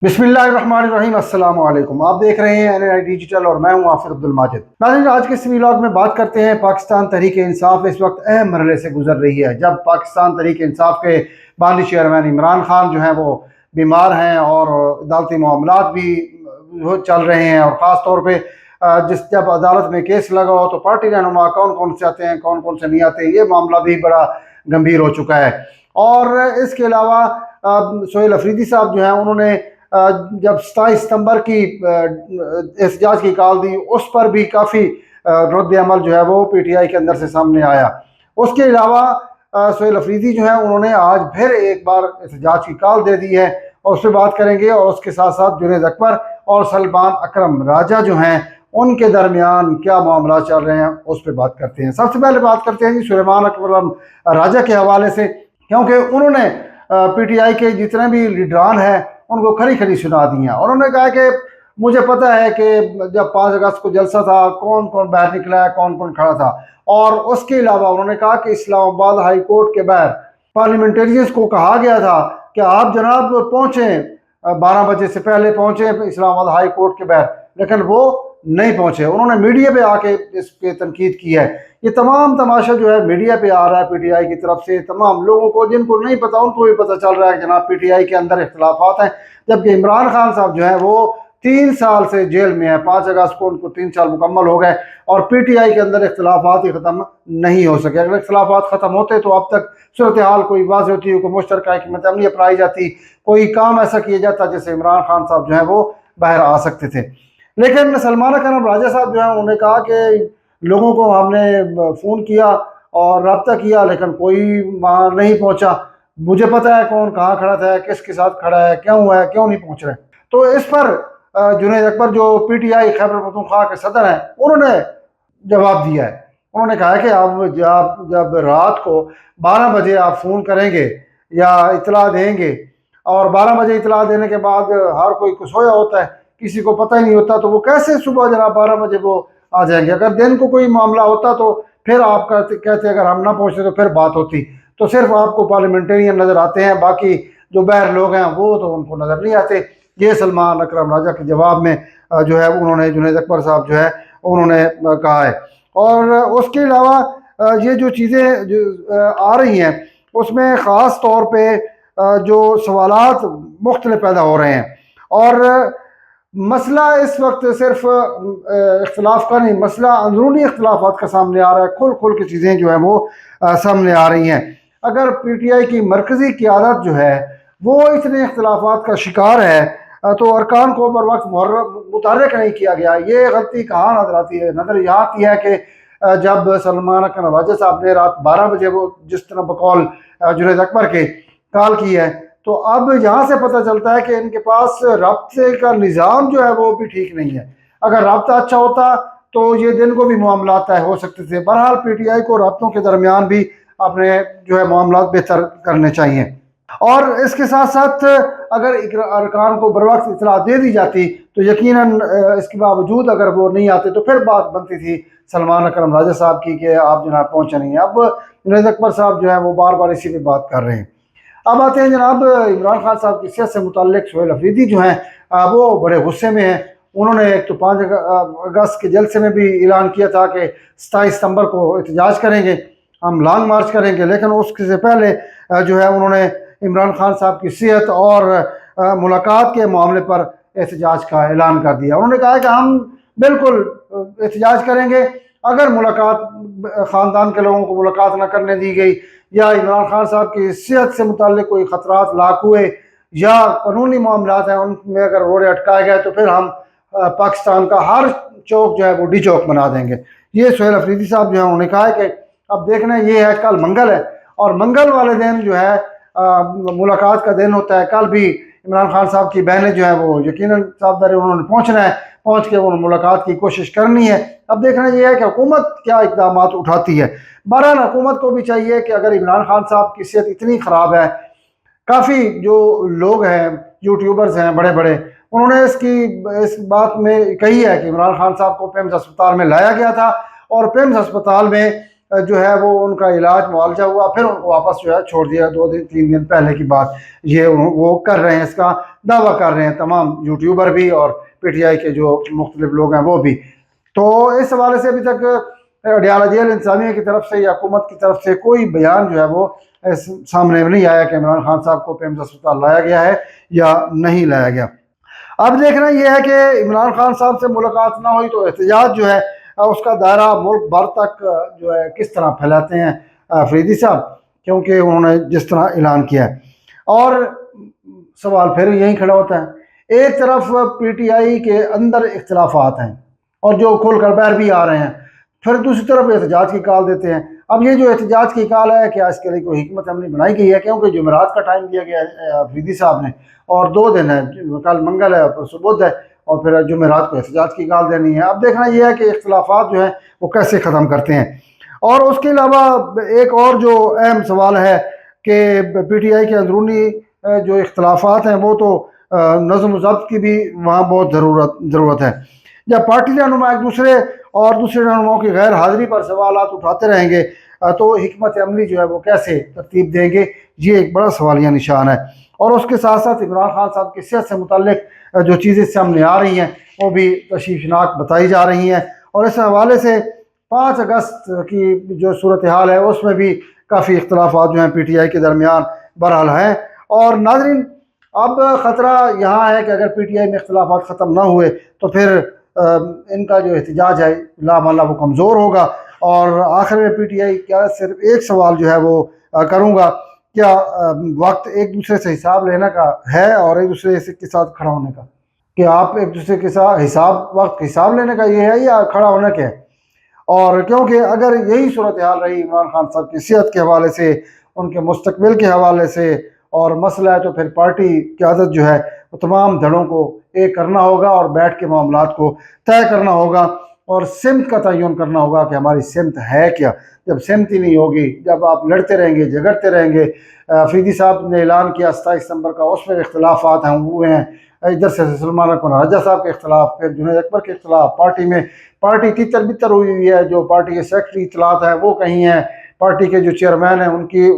बिस्मिल्लाहिर्रहमानिर्रहीम। अस्सलाम वालेकुम। आप देख रहे हैं NNI डिजिटल और मैं हूं आफिर अब्दुल माजिद। नाज़रीन, आज के इस व्लॉग में बात करते हैं पाकिस्तान तहरीक इंसाफ इस वक्त अहम मरहले से गुजर रही है, जब पाकिस्तान तहरीक इंसाफ के बानी चेयरमैन इमरान खान जो हैं वो बीमार हैं और अदालती मामलात भी चल रहे हैं। और ख़ास तौर पर जब अदालत में केस लगा हो तो पार्टी रहनुमा कौन कौन से आते हैं, कौन कौन से नहीं आते, ये मामला भी बड़ा गंभीर हो चुका है। और इसके अलावा सोहेल अफरीदी साहब जो हैं उन्होंने जब 27 सितंबर की एहतजाज की कॉल दी, उस पर भी काफ़ी रद्द अमल जो है वो PTI के अंदर से सामने आया। उसके अलावा सोहेल अफरीदी जो है उन्होंने आज फिर एक बार एहतजाज की कॉल दे दी है और उस पर बात करेंगे। और उसके साथ साथ जुनैद अकबर और सलमान अकरम राजा जो हैं उनके दरमियान क्या मामला चल रहे हैं उस पर बात करते हैं। सबसे पहले बात करते हैं जी सलमान अकरम राजा के हवाले से, क्योंकि उन्होंने PTI के जितने भी लीडरान हैं उनको खरी खरी सुना दी हैं। और उन्होंने कहा कि मुझे पता है कि जब 5 अगस्त को जलसा था कौन कौन बाहर निकला है, कौन कौन खड़ा था। और उसके अलावा उन्होंने कहा कि इस्लामाबाद हाई कोर्ट के बाहर पार्लियामेंटेरियंस को कहा गया था कि आप जनाब पहुँचें, 12 बजे से पहले पहुँचें इस्लामाबाद हाई कोर्ट के बाहर, लेकिन वो नहीं पहुँचे। उन्होंने मीडिया पे आके इस पे तनकीद की है। ये तमाम तमाशा जो है मीडिया पे आ रहा है PTI की तरफ से। तमाम लोगों को जिनको नहीं पता उनको भी पता चल रहा है कि जनाब PTI के अंदर इख्तलाफात हैं, जबकि इमरान खान साहब जो है वो 3 साल से जेल में है। 5 अगस्त को उनको 3 साल मुकम्मल हो गए और PTI के अंदर इख्तलाफात ही ख़त्म नहीं हो सके। अगर इख्तलाफात ख़त्म होते तो अब तक सूरत हाल कोई वाज़ होती, कोई मुश्तरका हिकमत अमली अपनाई जाती, कोई काम ऐसा किया जाता जिससे इमरान खान साहब जो है वो बाहर आ सकते थे। लेकिन सलमान अकरम राजा साहब जो है उन्होंने कहा कि लोगों को हमने फ़ोन किया और रब्ता किया लेकिन कोई वहाँ नहीं पहुँचा। मुझे पता है कौन कहाँ खड़ा था, किसके साथ खड़ा है, क्यों नहीं पहुँच रहे। तो इस पर जुनैद अकबर जो PTI खैबर पख्तूनख्वा के सदर हैं उन्होंने जवाब दिया है। उन्होंने कहा कि आप जब रात को 12 बजे आप फ़ोन करेंगे या इतला देंगे और 12 बजे इतला देने के बाद हर कोई सोया होता है, किसी को पता ही नहीं होता, तो वो कैसे सुबह जनाब 12 बजे वो आ जाएंगे। अगर दिन को कोई मामला होता तो फिर आप कहते अगर हम ना पहुँचते तो फिर बात होती। तो सिर्फ आपको पार्लियामेंटेरियन नज़र आते हैं, बाकी जो बाहर लोग हैं वो तो उनको नज़र नहीं आते। ये सलमान अकरम राजा के जवाब में जो है उन्होंने जुनैद अकबर साहब जो है उन्होंने कहा है। और उसके अलावा ये जो चीज़ें आ रही हैं उसमें ख़ास तौर पर जो सवालात मुख्तलिफ पैदा हो रहे हैं। और मसला इस वक्त सिर्फ इख्तलाफ का नहीं, मसला अंदरूनी इख्तलाफात का सामने आ रहा है। खुल खुल की चीज़ें जो है वो सामने आ रही हैं। अगर PTI की मरकज़ी क़यादत जो है वो इतने इख्तलाफात का शिकार है तो अरकान को बर वक्त मुतहर्रिक नहीं किया गया। ये गलती कहाँ नजर आती है? नज़र यहाँ आती है कि जब सलमान अकरम राजा साहब ने रात 12 बजे वो जिस तरह बकौल जुनैद अकबर के कॉल की है, तो अब यहाँ से पता चलता है कि इनके पास राब्ते का निज़ाम जो है वो भी ठीक नहीं है। अगर राब्ता अच्छा होता तो ये दिन को भी मामला तय हो सकते थे। बहरहाल PTI को राब्तों के दरमियान भी अपने जो है मामला बेहतर करने चाहिए। और इसके साथ साथ अगर अरकान को बर वक्त इतला दे दी जाती तो यकीनन इसके बावजूद अगर वो नहीं आते तो फिर बात बनती थी सलमान अकरम राजा साहब की कि आप जनाब पहुँचे नहीं। अब जुनैद अकबर साहब जो है वो बार बार इसी पे बात कर रहे हैं। अब आते हैं जनाब इमरान खान साहब की सियासत से मुताल्लिक सोहेल अफरीदी जो हैं वो बड़े गुस्से में हैं। उन्होंने एक तो 5 अगस्त के जलसे में भी ऐलान किया था कि 27 सितंबर को एहतजाज करेंगे, हम लॉन्ग मार्च करेंगे, लेकिन उससे पहले जो है उन्होंने इमरान खान साहब की सेहत और मुलाकात के मामले पर एहतजाज का ऐलान कर दिया। उन्होंने कहा कि हम बिल्कुल एहतजाज करेंगे अगर मुलाकात ख़ानदान के लोगों को मुलाकात न करने दी गई या इमरान खान साहब की सेहत से मुताल्लिक कोई ख़तरात लाक हुए या कानूनी मामलात हैं उनमें अगर रोड़े अटकाए गए तो फिर हम पाकिस्तान का हर चौक जो है वो डी चौक बना देंगे। ये सोहेल अफरीदी साहब जो है उन्होंने कहा है कि अब देखना ये है, कल मंगल है और मंगल वाले दिन जो है मुलाकात का दिन होता है। कल भी इमरान खान साहब की बहनें जो है वो यकीनन साहबदारी उन्होंने पहुँचना है, पहुँच के वो मुलाकात की कोशिश करनी है। अब देखना ये है कि हुकूमत क्या इक़दाम उठाती है। बहरहाल हुकूमत को भी चाहिए कि अगर इमरान खान साहब की सेहत इतनी ख़राब है, काफ़ी जो लोग हैं यूट्यूबर्स हैं बड़े बड़े, उन्होंने इस बात में कही है कि इमरान खान साहब को पेम्स अस्पताल में लाया गया था और पेम्स अस्पताल में جو ہے وہ ان کا علاج معالجہ ہوا، پھر ان کو واپس جو ہے چھوڑ دیا 2 دن 3 دن پہلے کی بات یہ وہ کر رہے ہیں، اس کا دعویٰ کر رہے ہیں تمام یوٹیوبر بھی اور پی ٹی آئی کے جو مختلف لوگ ہیں وہ بھی۔ تو اس حوالے سے ابھی تک اڈیالہ جیل انتظامیہ کی طرف سے یا حکومت کی طرف سے کوئی بیان جو ہے وہ سامنے نہیں آیا کہ عمران خان صاحب کو پیمز اسپتال لایا گیا ہے یا نہیں لایا گیا۔ اب دیکھنا یہ ہے کہ عمران خان صاحب سے ملاقات نہ ہوئی تو احتجاج جو ہے اس کا دائرہ ملک بھر تک جو ہے کس طرح پھیلاتے ہیں فریدی صاحب، کیونکہ انہوں نے جس طرح اعلان کیا ہے۔ اور سوال پھر یہیں کھڑا ہوتا ہے، ایک طرف پی ٹی آئی کے اندر اختلافات ہیں اور جو کھل کر باہر بھی آ رہے ہیں، پھر دوسری طرف احتجاج کی کال دیتے ہیں۔ اب یہ جو احتجاج کی کال ہے کیا اس کے لیے کوئی حکمت عملی بنائی گئی ہے؟ کیونکہ جمعرات کا ٹائم دیا گیا ہے فریدی صاحب نے، اور 2 دن ہے، کل منگل ہے اور پرسوں بدھ ہے، اور پھر جمعرات کو احتجاج کی کال دینی ہے۔ اب دیکھنا یہ ہے کہ اختلافات جو ہیں وہ کیسے ختم کرتے ہیں۔ اور اس کے علاوہ ایک اور جو اہم سوال ہے کہ پی ٹی آئی کے اندرونی جو اختلافات ہیں وہ تو نظم و ضبط کی بھی وہاں بہت ضرورت ہے۔ جب پارٹی رہنما ایک دوسرے اور دوسرے رہنماؤں کی غیر حاضری پر سوالات اٹھاتے رہیں گے تو حکمت عملی جو ہے وہ کیسے ترتیب دیں گے، یہ ایک بڑا سوالیہ نشان ہے۔ اور اس کے ساتھ ساتھ عمران خان صاحب کی صحت سے متعلق جو چیزیں سامنے آ رہی ہیں وہ بھی تشویشناک بتائی جا رہی ہیں، اور اس حوالے سے 5 اگست کی جو صورتحال ہے اس میں بھی کافی اختلافات جو ہیں پی ٹی آئی کے درمیان بہرحال ہیں۔ اور ناظرین، اب خطرہ یہاں ہے کہ اگر پی ٹی آئی میں اختلافات ختم نہ ہوئے تو پھر ان کا جو احتجاج ہے لا محالہ وہ کمزور ہوگا۔ اور آخر میں پی ٹی آئی کیا صرف ایک سوال جو ہے وہ کروں گا، کیا وقت ایک دوسرے سے حساب لینے کا ہے اور ایک دوسرے کے ساتھ کھڑا ہونے کا؟ کہ آپ ایک دوسرے کے ساتھ وقت حساب لینے کا یہ ہے یا کھڑا ہونے کا ہے؟ اور کیونکہ اگر یہی صورتحال رہی عمران خان صاحب کی صحت کے حوالے سے، ان کے مستقبل کے حوالے سے اور مسئلہ ہے، تو پھر پارٹی قیادت جو ہے وہ تمام دھڑوں کو ایک کرنا ہوگا اور بیٹھ کے معاملات کو طے کرنا ہوگا اور سمت کا تعین کرنا ہوگا کہ ہماری سمت ہے کیا۔ جب سمت ہی نہیں ہوگی، جب آپ لڑتے رہیں گے، جھگڑتے رہیں گے، فریدی صاحب نے اعلان کیا 27 دسمبر کا، اس میں اختلافات ہیں ہوئے ہیں، ادھر سے سلمان اکمل راجہ صاحب کے اختلاف، پھر جنید اکبر کے اختلاف، پارٹی تیتر بتر ہوئی ہے، جو پارٹی کے سیکرٹری اطلاعات ہیں وہ کہیں ہیں، پارٹی کے جو چیئرمین ہیں ان کی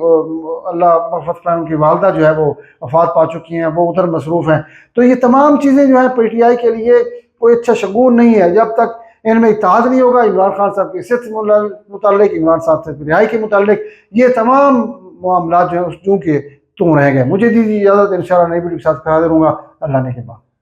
اللہ مغفرت کرے ان کی والدہ جو ہے وہ وفات پا چکی ہیں، وہ ادھر مصروف ہیں۔ تو یہ تمام چیزیں جو ہیں پی ٹی آئی کے لیے کوئی اچھا شگون نہیں ہے جب تک ان میں اتحاد نہیں ہوگا۔ عمران خان صاحب کی صحت سے متعلق، عمران صاحب سے رہائی کے متعلق، یہ تمام معاملات جو ہیں اس چونکہ رہ گئے۔ مجھے دیجیے اجازت، انشاءاللہ نئی ویڈیو کے ساتھ کرا دوں گا۔ اللہ نے کے بعد